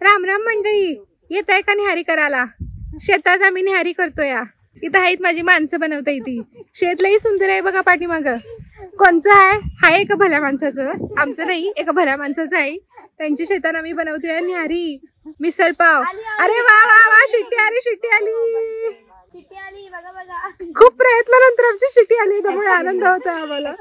राम राम मंडळी, येत आहे का न्याहारी करायला? शेतात आम्ही न्याहारी करतोय. इथं आहेत माझी माणसं बनवता येते. शेत लई सुंदर आहे बघा पाठीमाग. कोणचं आहे एका भल्या माणसाचं, आमचं नाही, एका भल्या माणसाचं आहे. त्यांच्या शेतात आम्ही बनवतोय न्याहारी मिसळ पाव. अरे वा वा वा, शिट्टी आली, शिट्टी आली, शिट्टी आली, बघा बघा. खूप प्रयत्नानंतर आमची शिट्टी आली, त्यामुळे आनंद होता आम्हाला.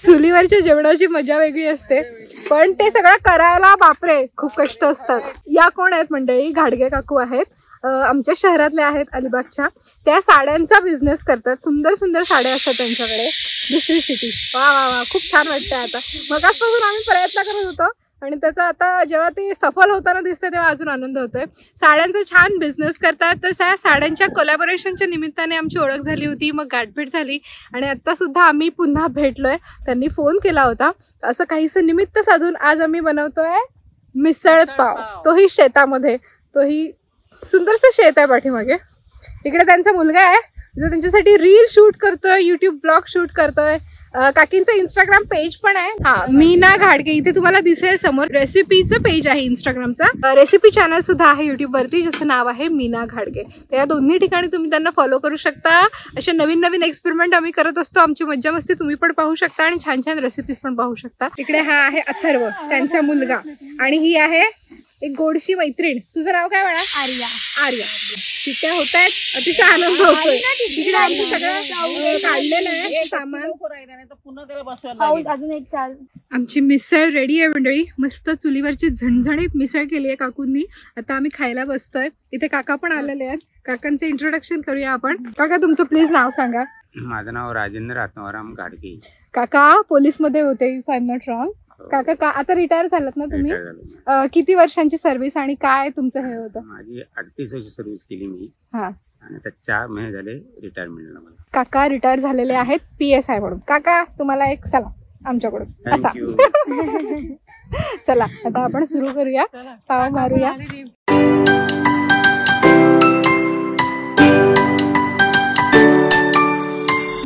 चुलीवरच्या जेवणाची मजा वेगळी असते, पण ते सगळं करायला बापरे खूप कष्ट असतात. या कोण आहेत मंडळी? घाडगे काकू आहेत, आमच्या शहरातल्या आहेत, अलिबागच्या. त्या साड्यांचा बिझनेस करतात. सुंदर सुंदर साड्या असतात त्यांच्याकडे. दुसरी सिटी. वा वा वा, खूप छान वाटतं. आता मगासपासून आम्ही प्रयत्न करत होतो आणि त्याचा आता जेव्हा ते सफल होताना दिसतं तेव्हा अजून आनंद होतोय. साड्यांचा छान बिझनेस करतात. तर त्या साड्यांच्या कोलॅबोरेशनच्या निमित्ताने आमची ओळख झाली होती, मग गाठभेट झाली आणि आत्ता सुद्धा आम्ही पुन्हा भेटलोय. त्यांनी फोन केला होता, असं काहीसं निमित्त साधून आज आम्ही बनवतोय मिसळ पाव. तोही शेतामध्ये. तोही सुंदरसं शेत आहे पाठीमागे. इकडे त्यांचा मुलगा आहे जो त्यांच्यासाठी रील शूट करतोय, युट्यूब ब्लॉग शूट करतोय. काकींचं इंस्टाग्राम पेज पण आहे, हा मीना घाडगे. इथे तुम्हाला दिसेल समोर रेसिपीचं पेज आहे इंस्टाग्रामचा. रेसिपी चॅनल सुद्धा आहे युट्यूब वरती, ज्याचं नाव आहे मीना घाडगे. तर या दोन्ही ठिकाणी तुम्ही त्यांना फॉलो करू शकता. असे नवीन नवीन एक्सपेरिमेंट आम्ही करत असतो. आमची मज्जा मस्ती तुम्ही पण पाहू शकता आणि छान छान रेसिपीज पण पाहू शकता. इकडे हा आहे अथर्व, त्यांचा मुलगा, आणि ही आहे एक गोडशी मैत्रीण. तुझं नाव काय म्हणा? आर्या. आर्या. तिथे होत आहेत, अतिशय आनंद होतोय. तिकडे आमचं सगळं काढलेलं आहे सामान. अजून एक चाल. आमची मिसळ रेडी आहे मंडळी. मस्त चुलीवरची झणझणीत मिसळ केली आहे काकूंनी. आता आम्ही खायला बसतोय. इथे काका पण आलेले आहेत. काकांचं इंट्रोडक्शन करूया आपण. काका तुमचं प्लीज नाव सांगा. माझं नाव राजेंद्र आत्माराम घाडगे. काका पोलीस मध्ये होते, if I am not wrong. काका आता रिटायर झालात ना तुम्ही? किती वर्षांची सर्व्हिस आणि काय तुमचं हे होतं? माझी 38 वर्ष सर्व्हिस केली मी. हा, आणि आता 4 महिने झाले रिटायरमेंटला मला. काका रिटायर झालेले आहेत PSI म्हणून. काका तुम्हाला एक सलाम आमच्याकडून असा. चला आता आपण सुरू करूया, पाव मारूया.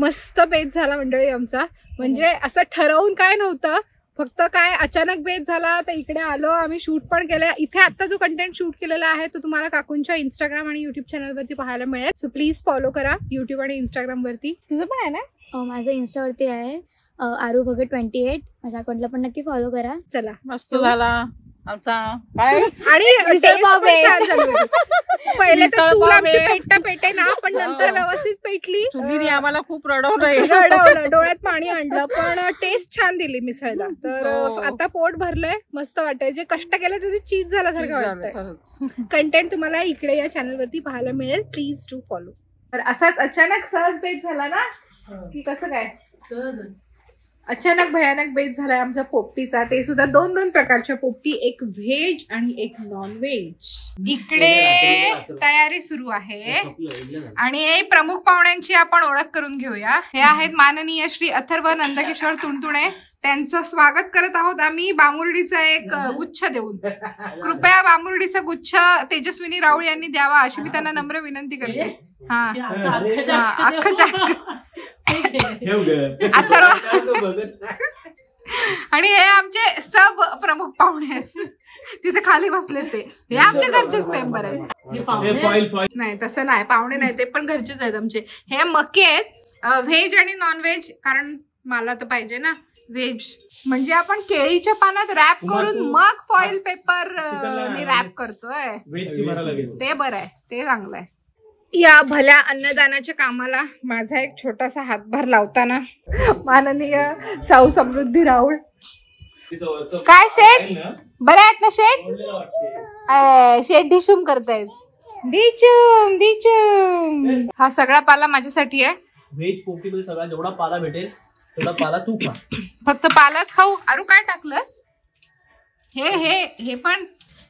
मस्त बेत झाला मंडळी आमचा. म्हणजे असं ठरवून काय नव्हतं, फक्त काय अचानक बेत झाला तर इकडे आलो आम्ही. शूट पण केलं इथे. आता जो कंटेंट शूट केलेला आहे तो तुम्हाला काकूंच्या इंस्टाग्राम आणि युट्यूब चॅनलवरती पाहायला मिळेल. सो प्लीज फॉलो करा युट्यूब आणि इंस्टाग्राम वरती. तुझं पण आहे ना? माझं इन्स्टावरती आहे आरू भगत 28. माझ्या अकाउंटला पण नक्की फॉलो करा. चला, मस्त झाला आमचा काय. आणि पहिले तर चूल आमची पेटे ना, पण नंतर व्यवस्थित पेटली. चुलीने आम्हाला खूप रडवलं, डोळ्यात पाणी आणलं, पण टेस्ट छान दिली मिसळला. तर आता पोट भरलंय, मस्त वाटतंय. जे कष्ट केलं त्याची चीज झाल्यासारखं वाटतंय. कंटेंट तुम्हाला इकडे या चॅनल वरती पाहायला मिळेल. Please do follow. तर असाच अचानक सहज बेत झाला ना, की कसं काय अचानक भयानक बेत झालाय आमचा पोपटीचा. ते सुद्धा 2 प्रकारच्या पोपटी, एक व्हेज आणि एक नॉन व्हेज. इकडे तयारी सुरू आहे आणि प्रमुख पाहुण्यांची आपण ओळख करून घेऊया. हे आहेत माननीय श्री अथर्व नंदकिशोर तुणतुणे. त्यांचं स्वागत करत आहोत आम्ही बामुर्डीचा एक गुच्छ देऊन. कृपया बामुर्डीचा गुच्छ तेजस्विनी राऊळ यांनी द्यावा अशी मी त्यांना नम्र विनंती करते. आणि हे आमचे सब प्रमुख पाहुणे आहेत, तिथे खाली बसले. ते हे आमच्या घरचेच मेंबर आहेत. नाही तसं नाही, पाहुणे नाही, ते पण घरचेच आहेत आमचे. हे मके आहेत, व्हेज आणि नॉन व्हेज. कारण मला तर पाहिजे ना व्हेज. म्हणजे आपण केळीच्या पानात रॅप करून मग फॉइल पेपर रॅप करतोय, ते बरं आहे, ते चांगलं आहे. या भल्या अन्नदानाच्या कामाला माझा एक छोटासा हातभार लावताना माननीय साऊ समृद्धी राऊळ. काय शेठ, बरे आहेत ना शेठ? शेठ डिशूम करतायत. डिचूम डिचूम. हा सगळा पाला माझ्यासाठी आहे. व्हेज पोपटीमध्ये सगळा जेवढा पाला भेटेल तेवढा पाला तू खा. फक्त पालाच खाऊ? अरू काय टाकलंस? हे पण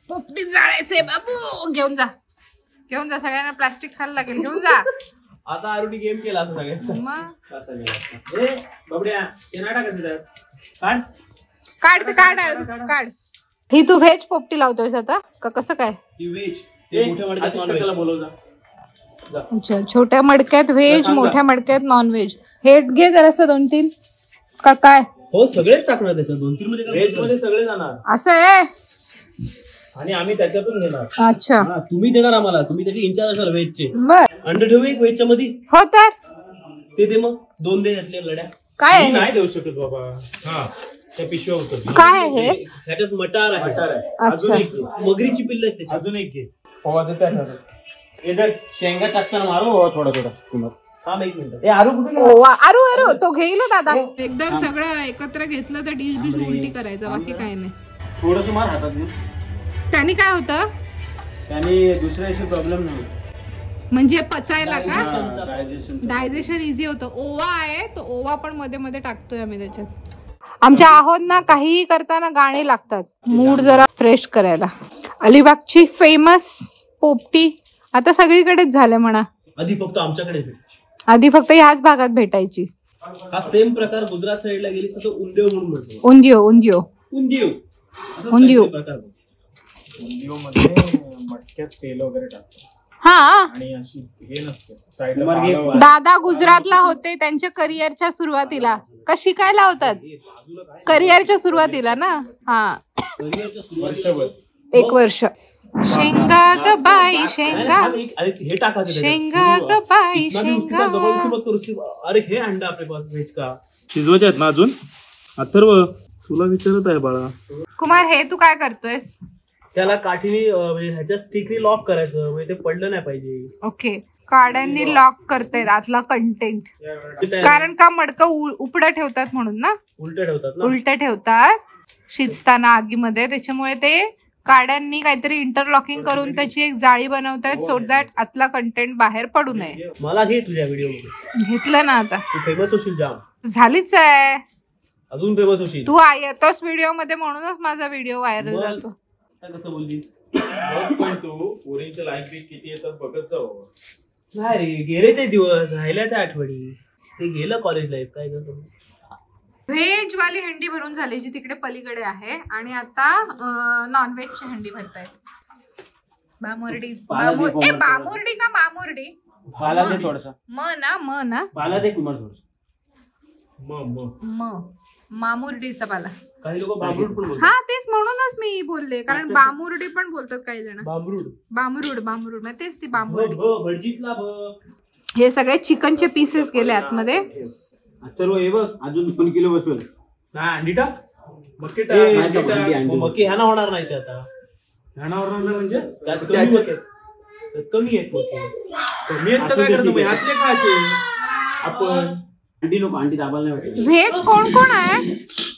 पोपटीत जाळायचंय बाबू. घेऊन जा, घेऊन जा. सगळ्यांना प्लास्टिक खायला लागेल, घेऊन जा. आता आरुनी गेम केला सगळ्यांचा. मग ए बबड्या ते नाटा काढ काढ काढ काढ. ही तू व्हेज पोपटी लावतोयस आता का कसं काय? ही व्हेज. ते मोठ्या मडक्यात बोलव जा. अच्छा, छोट्या मडक्यात व्हेज, मोठ्या मडक्यात नॉन व्हेज. हे घे जरासं 2-3 का काय? हो सगळेच टाकणार त्याच्यात 2-3 मध्ये व्हेज मध्ये सगळे जाणार असं आहे. आणि आम्ही त्याच्यातून घेणार. अच्छा तुम्ही देणार आम्हाला, तुम्ही त्याचे इंचार्ज असाल व्हेजचे. बर अंडे ठेवू एक व्हेजच्या मध्ये. हो तर ते दे मग 2 दे यातल्या लड्या. काय आहे? नाही देऊ शकत बाबा. हा त्या पिशव्या होतात. काय आहे? ह्याच्यात मटार आहे. अच्छा. अजून एक घे. मगरीची पिल्ल आहेत त्याच्यात. अजून एक घे. पवा देतात. शेंगा टाकताना मारू बाबा थोडा थोडा. थांब 1 मिनिट. ए आरू कुठे ओवा आरू तो घेईल दादा. एकदा सगळं एकत्र घेतलं तर डिश उलटी करायचं, बाकी काय नाही. थोडस मार हातात. त्याने काय होतं? त्याने दुसऱ्या दिवशी प्रॉब्लेम नाही. म्हणजे पचायला का? डायजेशन डायजेशन इझी होतं. ओवा आहे तो, ओवा पण मध्ये मध्ये टाकतोय आम्ही त्याच्यात. आमच्या आहोंना काहीही करताना गाणी लागतात, मूड जरा फ्रेश करायला. अलिबागची फेमस पोपटी आता सगळीकडेच झाले म्हणा. आधी फक्त आमच्याकडे भेटायची. आधी फक्त ह्याच भागात भेटायची. हा सेम प्रकार गुजरात साईडला गेलीस तर उंदेव म्हणून म्हणतो. उंदियो उंदियो उंदिव उंदिव. उंदिव मध्ये मटक्यात तेल वगैरे टाकतात हा आणि अशी हे नसते साईडला. दादा गुजरातला होते त्यांच्या करिअरच्या सुरुवातीला. का शिकायला होतात? करिअरच्या सुरुवातीला ना. हा वर्षभर 1 वर्ष. शेंगा ग बाई शेंगा, हे टाकायचं शेंगा ग बाई शेंगा. अरे हे अंडा आपल्या पास व्हेज का शिजवायचे आहेत ना अजून. अथर्व तुला विचारत आहे बाळा. कुमार हे तू काय करतोयस? त्याला काठीने म्हणजे ह्याच्या स्टिकनी लॉक करायचं, म्हणजे ते पडलं नाही पाहिजे. ओके काड्यांनी लॉक करतायत आतला कंटेंट. कारण का मडकं उपडं ठेवतात म्हणून ना. उलट ठेवतात ना. उलट ठेवतात शिजताना आगीमध्ये, त्याच्यामुळे ते काड्यांनी काहीतरी इंटरलॉकिंग करून त्याची एक जाळी बनवतायत सो दॅट आतला कंटेंट बाहेर पडू नये. मला घे तुझ्या व्हिडिओ मध्ये. घेतलं ना आता. तू फेमस होशील जाम. झालीच आहे. अजून फेमस होशील तू येतोस व्हिडिओ मध्ये म्हणूनच माझा व्हिडिओ व्हायरल जातो. कसं बोललीस? पण तू पोरींचे लाईक बिक किती येतात बघत जाऊ. नाही रे गेले ते दिवस, राहिल्या त्या आठवणी. ते गेलं कॉलेज लाईफ. काय करतो? व्हेज वाली हंडी भरून झाली जी तिकडे पलीकडे आहे आणि आता नॉनव्हेजची हंडी भरतायत. बामुर्डी बामुर्डी का मामुर्डी? पाला दे थोडासा. म ना पाला दे कुमार थोडस. मामुर्डीचा पाला. काही लोक बामरूड पण बोलतात. हा तेच म्हणूनच मी बोलले, कारण बामुर्डी पण बोलतात काही जण. बामरूड म्हणजे तेच ती बामुर्डी. हे सगळे चिकनचे पीसेस गेले आतमध्ये. सर्व हे बघ अजून 2 किलो बसवल. नाही अंडी टाक. मक्की टाक. मक्की ह्याना होणार नाही ते आता. ह्याना होणार नाही म्हणजे त्यात कमी आहेत मक्की. कमी आहेत तर काय करतो मग ह्यातले खायचे आपण. अंडी नको, अंडी दाबायला नाही वाटत. व्हेज कोण कोण आहे?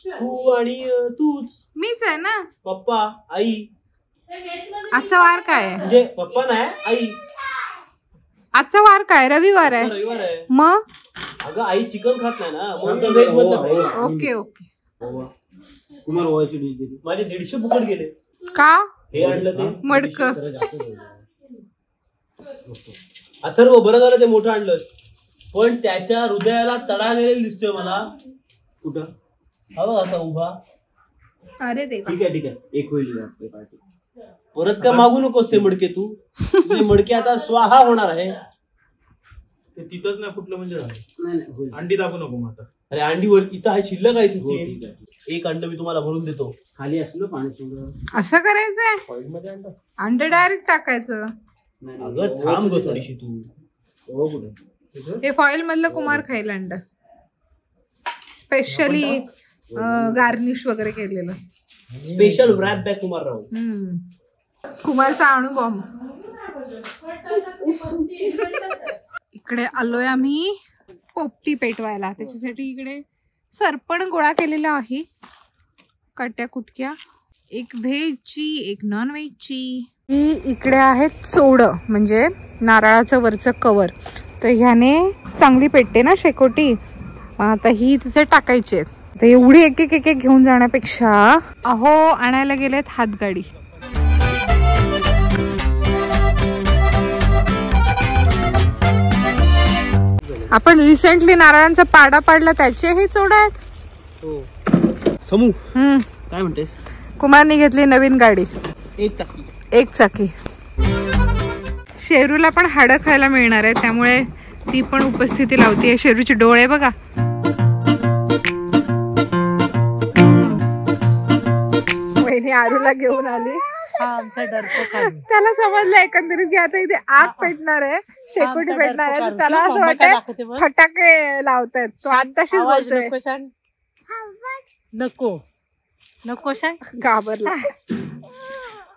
तू आणि तूच. मीच आहे ना. पप्पा आई. आजचा वार काय आहे? म्हणजे पप्पा नाही आई. आजचा वार काय? रविवार आहे. रविवार आहे. मग अगं आई चिकन खात नाही ना, म्हणून व्हेज मधलं. Okay okay. कुमार ओवायची डिश दिली. माझे 150 फुकट गेले. का? हे आणलं ते मडक. अथर्व बरं झालं ते मोठं आणलं, पण त्याच्या हृदयाला तडा गेलेला दिसतोय मला. कुठं? हवं असा उभा. अरे देवा. ठीक आहे एक होईल पार्टी. परत का मागू नकोस ते मडके. तू ते मडके आता स्वाहा होणार आहे. ते तिथंच नाही फुटलं म्हणजे अंडी दाबू नको मग आता. अरे अंडी वर इथं आहे, शिल्लक आहे तिथे. एक अंड मी तुम्हाला भरून देतो. खाली असलं पाणी. असं करायचंय? अंड डायरेक्ट टाकायचं. अगं थांब ग थोडीशी तू. हो कुठे? हे फॉइल मधलं कुमार खाईल अंड. स्पेशली गार्निश वगैरे केलेलं. स्पेशल रॅप बॅक कुमार राव. कुमारचा अणुबॉम्ब. इकडे आलोय आम्ही पोपटी पेटवायला. त्याच्यासाठी इकडे सरपण गोळा केलेला आहे. काट्या कुटक्या. एक व्हेजची एक नॉन व्हेजची. ही इकडे आहेत चोड म्हणजे नारळाचं वरचं कवर. तर ह्याने चांगली पेटते ना शेकोटी. आता ही तिथे टाकायची आहेत. तर एवढी एक एक घेऊन जाण्यापेक्षा अहो आणायला गेलेत हातगाडी. आपण रिसेंटली नारळांचा पाडा पाडला त्याचे हे चोड आहेत. समू काय म्हणतेस? कुमारने घेतली नवीन गाडी. एक चाकी. शेरूला पण हाडं खायला मिळणार आहे त्यामुळे ती पण उपस्थिती लावतीये. शेरूचे डोळे बघा. आणि आरूला घेऊन आली. हा आमचा डरपोक आहे. त्याला समजलं एकंदरीत की आता इथे आग पेटणार आहे, शेकोटी पेटणार आहे, तर त्याला असं वाटतंय फटाके लावतायत. तो आताशीच बोलतोय नको सांग, नको नको सांग. घाबरला.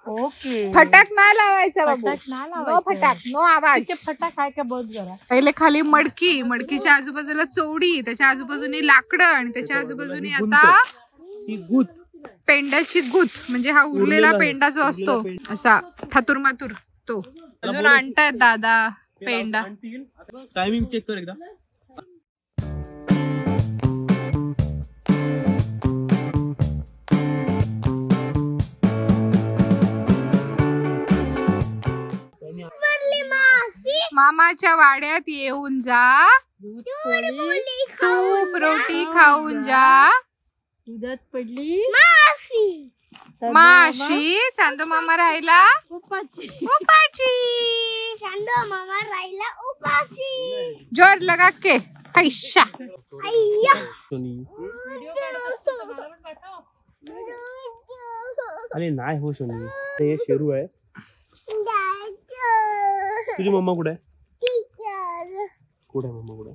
ओके फटाक नाही लावायचा बाबू, फटाक नाही नो लावायचं. फटाक, नो आवाज. फटाक आहे का बघ जरा. पहिले खाली मडकी, मडकीच्या आजूबाजूला चोडी, त्याच्या आजूबाजूनी लाकडं आणि त्याच्या आजूबाजूनी आता ही गुत पेंड्याची गुथ, म्हणजे हा उरलेला पेंडा जो असतो असा थातुर मातुर, तो अजून आणतायत दादा पेंडा. टायमिंग चेक कर एकदा. मामाच्या वाड्यात येऊन जा, तूप रोटी खाऊन जा, दुधात पडली माशी चांदो मामा राहिला उपाची. जोर लगा के हैशा. अरे नाही हो सोनी, हे शेरू आहे. तुझी मम्मा कुठे आहे? कुठे मम्मा कुठे?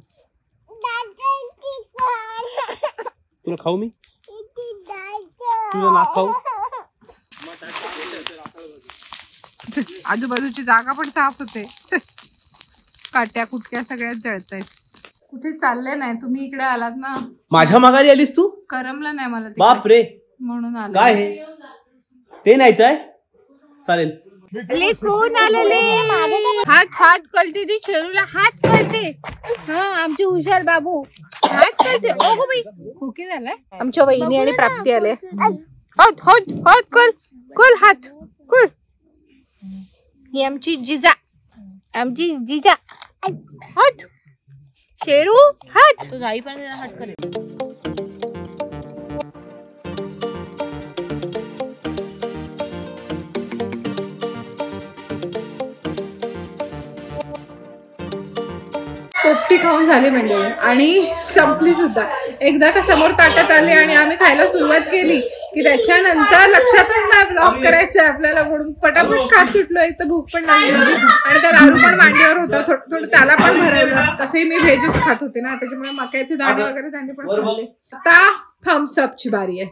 तुला खाऊ मी? तुझं नाक खाऊ? आजूबाजूची जागा पण साफ होते. काट्या कुटक्या सगळ्यात जळतायत. कुठे चालले नाही तुम्ही, इकडे आलात ना. माझ्या माघारी आलीस तू? करमलं नाही मला तिकडे, बाप रे, म्हणून आले. काय हे ते नाहीच आहे. चालेल. कोण आलेले? हात हात कळते ती शेरूला, हात कळते. हा आमचे हुशार बाबू हात कळते. ओ गो बाई, खोकी झालाय. आमच्या वहिनी आणि प्राप्ती आले. हात हात हात कल कल हात कल. ही आमची जिजा, आमची जिजा. हात शेरू हात. आई पण हात करेल. पोपटी खाऊन झाली मंडळी आणि संपली सुद्धा. एकदा का समोर ताटात आली आणि आम्ही खायला सुरुवात केली की त्याच्यानंतर लक्षातच नाही ब्लॉग करायचंय आपल्याला, म्हणून पटापट खात सुटलो. एक तर भूक पण लागली आणि त्या रारू पण मांडीवर होता, थोडं थोडं त्याला पण भरायला. तसंही मी व्हेजच खात होते ना, त्याच्यामुळे मक्याचे दाणे वगैरे त्यांनी पण खाल्ले. आता थम्स अपची बारी आहे.